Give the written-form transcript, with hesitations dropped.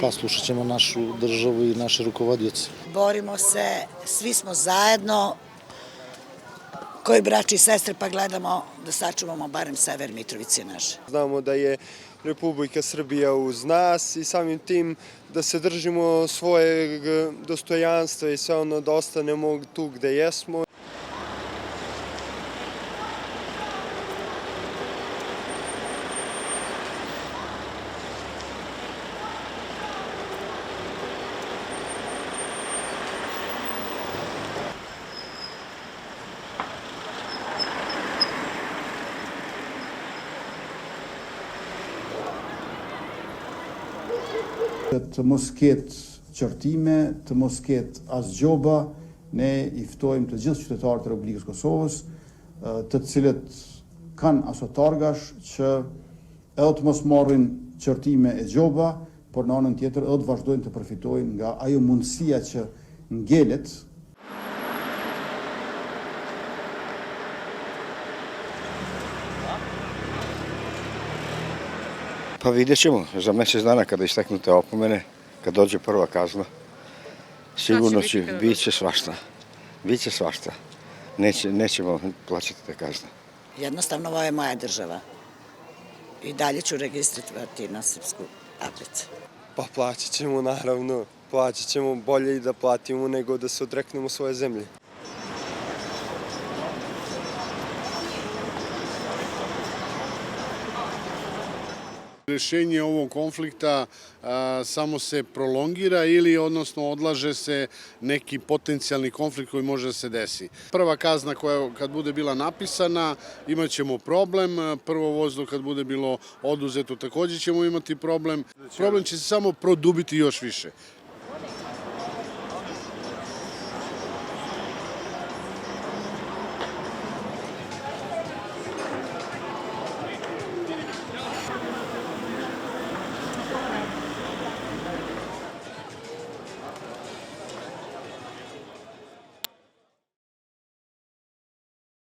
Pa slušat ćemo našu državu i naše rukovodioce. Borimo se, svi smo zajedno, koji braći i sestre, pa gledamo da sačuvamo barem sever Mitrovice naše. Znamo da je Republika Srbija uz nas i samim tim da se držimo svojeg dostojanstva i sve ono da ostanemo tu gde jesmo. Të mos ketë qortime, të mos ketë as gjoba, ne i ftojmë të gjithë qytetarët e Republikës Kosovës, të cilët kanë aso targash që edhe të mos marrin qortime e gjoba, por në anën tjetër edhe të vazhdojnë të përfitojnë nga ajo mundësia që ngelet. Pa vidjet ćemo, za mjesec dana kada isteknu te opomene, kad dođe prva kazna, sigurno će biti svašta. Biće svašta. Nećemo plaćati te kazne. Jednostavno, ovo je moja država. I dalje ću registrovati na srpsku tablicu. Pa plaćat ćemo naravno, plaćat ćemo bolje i da platimo nego da se odreknemo svoje zemlje. Rešenje ovog konflikta samo se prolongira ili odnosno odlaže se neki potencijalni konflikt koji može da se desi. Prva kazna koja kad bude bila napisana imat ćemo problem, prvo vozilo kad bude bilo oduzeto takođe ćemo imati problem. Problem će se samo produbiti još više.